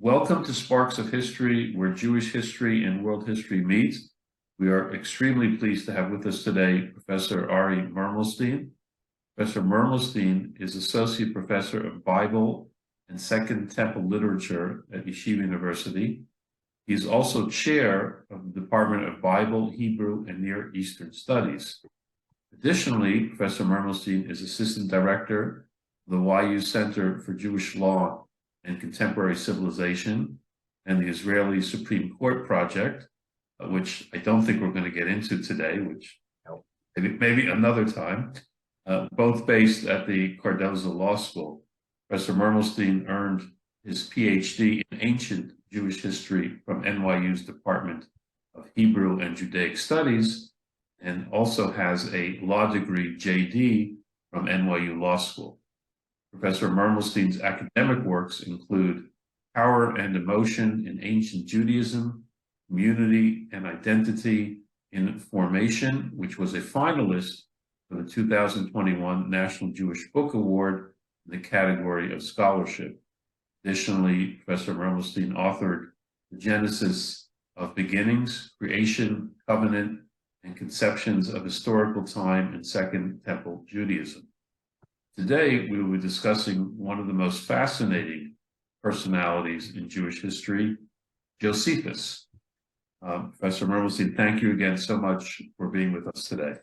Welcome to Sparks of History, where Jewish history and world history meet. We are extremely pleased to have with us today Professor Ari Mermelstein. Professor Mermelstein is Associate Professor of Bible and Second Temple Literature at Yeshiva University. He is also Chair of the Department of Bible, Hebrew, and Near Eastern Studies. Additionally, Professor Mermelstein is Assistant Director of the YU Center for Jewish Law and Contemporary Civilization and the Israeli Supreme Court Project, which I don't think we're going to get into today, which maybe another time, both based at the Cardozo Law School. Professor Mermelstein earned his PhD in ancient Jewish history from NYU's Department of Hebrew and Judaic Studies, and also has a law degree JD from NYU Law School. Professor Mermelstein's academic works include Power and Emotion in Ancient Judaism, Community and Identity in Formation, which was a finalist for the 2021 National Jewish Book Award in the category of scholarship. Additionally, Professor Mermelstein authored The Genesis of Beginnings, Creation, Covenant, and Conceptions of Historical Time in Second Temple Judaism. Today, we will be discussing one of the most fascinating personalities in Jewish history, Josephus. Professor Mermelstein, thank you again so much for being with us today.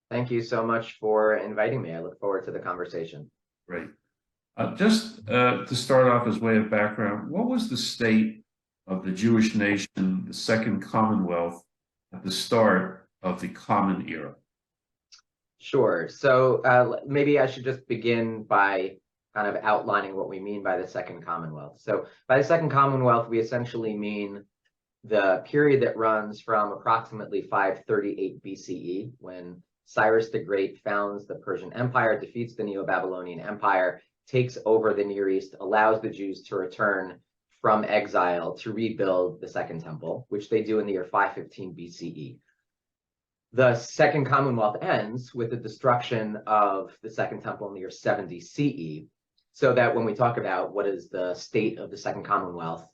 Thank you so much for inviting me. I look forward to the conversation. Great. Just to start off as way of background, what was the state of the Jewish nation, the Second Commonwealth, at the start of the Common Era? Sure. So maybe I should just begin by kind of outlining what we mean by the Second Commonwealth. So by the Second Commonwealth, we essentially mean the period that runs from approximately 538 BCE, when Cyrus the Great founds the Persian Empire, defeats the Neo-Babylonian Empire, takes over the Near East, allows the Jews to return from exile to rebuild the Second Temple, which they do in the year 515 BCE. The Second Commonwealth ends with the destruction of the Second Temple in the year 70 CE, so that when we talk about what is the state of the Second Commonwealth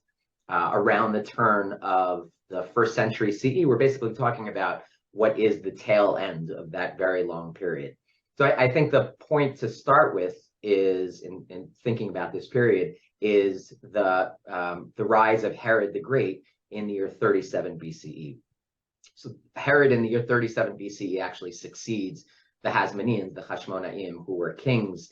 around the turn of the first century CE, we're basically talking about what is the tail end of that very long period. So I think the point to start with is, in thinking about this period, is the rise of Herod the Great in the year 37 BCE. So Herod in the year 37 BCE actually succeeds the Hasmoneans, the Hashmonaim, who were kings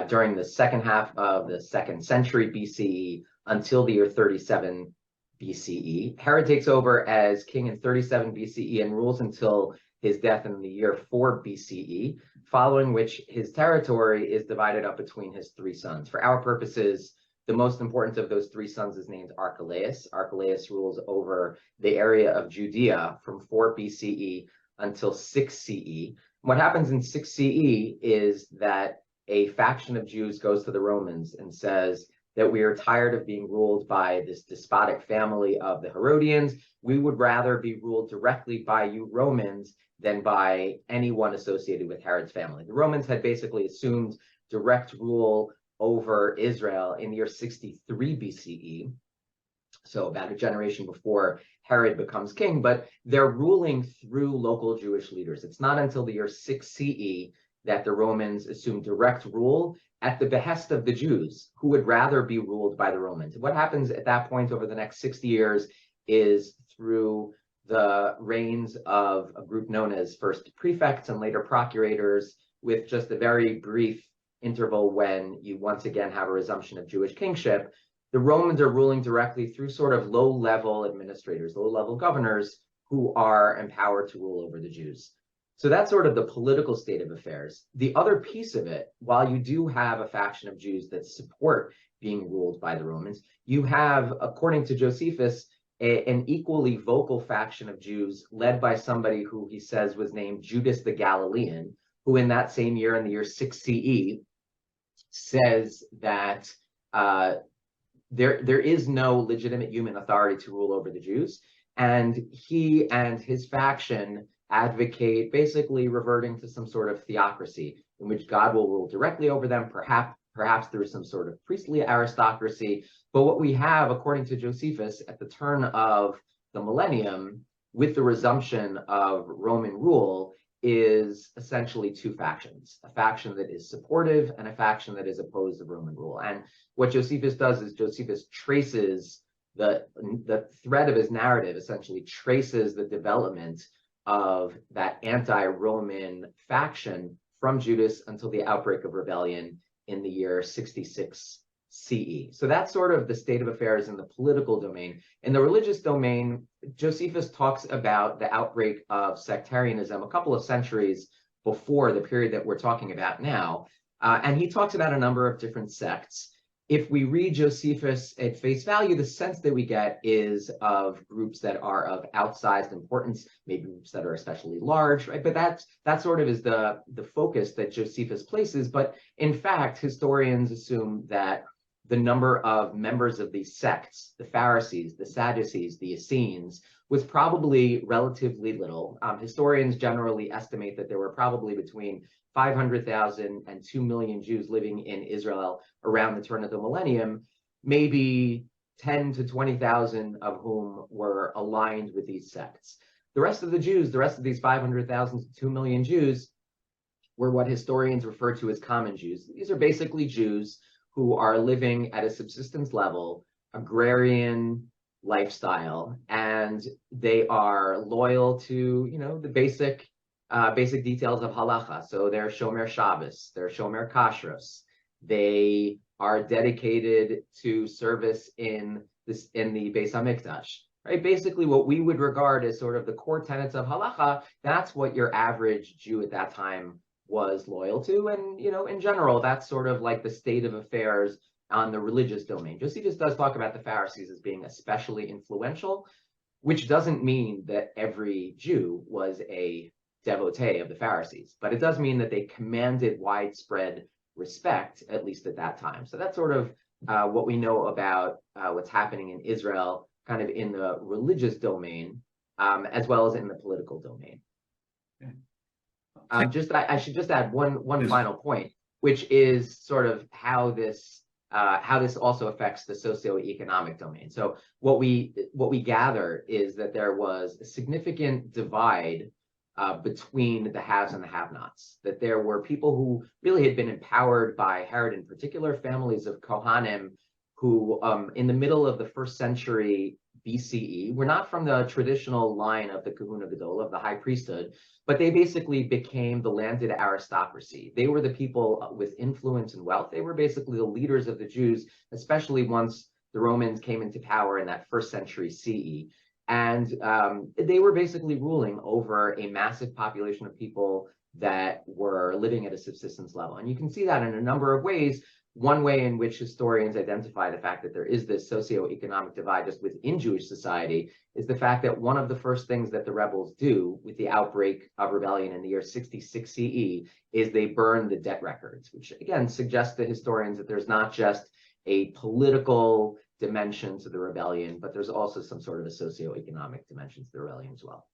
during the second half of the second century BCE until the year 37 BCE. Herod takes over as king in 37 BCE and rules until his death in the year 4 BCE, following which his territory is divided up between his three sons. For our purposes, the most important of those three sons is named Archelaus. Archelaus rules over the area of Judea from 4 BCE until 6 CE. What happens in 6 CE is that a faction of Jews goes to the Romans and says that we are tired of being ruled by this despotic family of the Herodians. We would rather be ruled directly by you Romans than by anyone associated with Herod's family. The Romans had basically assumed direct rule over Israel in the year 63 BCE, so about a generation before Herod becomes king, but they're ruling through local Jewish leaders. It's not until the year 6 CE that the Romans assume direct rule at the behest of the Jews, who would rather be ruled by the Romans. What happens at that point over the next 60 years is, through the reigns of a group known as first prefects and later procurators, with just a very brief interval when you once again have a resumption of Jewish kingship, the Romans are ruling directly through sort of low-level administrators, low-level governors, who are empowered to rule over the Jews. So that's sort of the political state of affairs. The other piece of it, while you do have a faction of Jews that support being ruled by the Romans, you have, according to Josephus, an equally vocal faction of Jews led by somebody who he says was named Judas the Galilean, who in that same year, in the year 6 CE, says that there is no legitimate human authority to rule over the Jews. And he and his faction advocate basically reverting to some sort of theocracy in which God will rule directly over them, perhaps there was some sort of priestly aristocracy. But what we have, according to Josephus, at the turn of the millennium, with the resumption of Roman rule, is essentially two factions, a faction that is supportive and a faction that is opposed to Roman rule. And what Josephus does is Josephus traces the thread of his narrative, essentially traces the development of that anti-Roman faction from Judas until the outbreak of rebellion in the year 66 CE. So that's sort of the state of affairs in the political domain. In the religious domain, Josephus talks about the outbreak of sectarianism a couple of centuries before the period that we're talking about now. And he talks about a number of different sects. If we read Josephus at face value, the sense that we get is of groups that are of outsized importance, maybe groups that are especially large, right? But that sort of is the focus that Josephus places. But in fact, historians assume that the number of members of these sects, the Pharisees, the Sadducees, the Essenes, was probably relatively little. Historians generally estimate that there were probably between 500,000 and 2 million Jews living in Israel around the turn of the millennium, maybe 10 to 20,000 of whom were aligned with these sects. The rest of the Jews, the rest of these 500,000 to 2 million Jews, were what historians refer to as common Jews. These are basically Jews who are living at a subsistence level, agrarian lifestyle, and they are loyal to, the basic details of halacha. So they're shomer Shabbos, they're shomer kashrus. They are dedicated to service in the Beis Hamikdash, right? Basically, what we would regard as sort of the core tenets of halacha. That's what your average Jew at that time was loyal to, and in general, that's sort of like the state of affairs on the religious domain. Josephus does talk about the Pharisees as being especially influential, which doesn't mean that every Jew was a devotee of the Pharisees, but it does mean that they commanded widespread respect, at least at that time. So that's sort of what we know about what's happening in Israel, kind of in the religious domain, as well as in the political domain. Okay. I should just add one final point, which is sort of how this also affects the socioeconomic domain. So what we gather is that there was a significant divide between the haves and the have-nots. That there were people who really had been empowered by Herod, in particular, families of Kohanim, who in the middle of the 1st century BCE were not from the traditional line of the Kahuna Gadol, of the high priesthood, but they basically became the landed aristocracy. They were the people with influence and wealth. They were basically the leaders of the Jews, especially once the Romans came into power in that 1st century CE. And they were basically ruling over a massive population of people that were living at a subsistence level. And you can see that in a number of ways. One way in which historians identify the fact that there is this socioeconomic divide just within Jewish society is the fact that one of the first things that the rebels do with the outbreak of rebellion in the year 66 CE is they burn the debt records, which again suggests to historians that there's not just a political dimension to the rebellion, but there's also some sort of a socioeconomic dimension to the rebellion as well.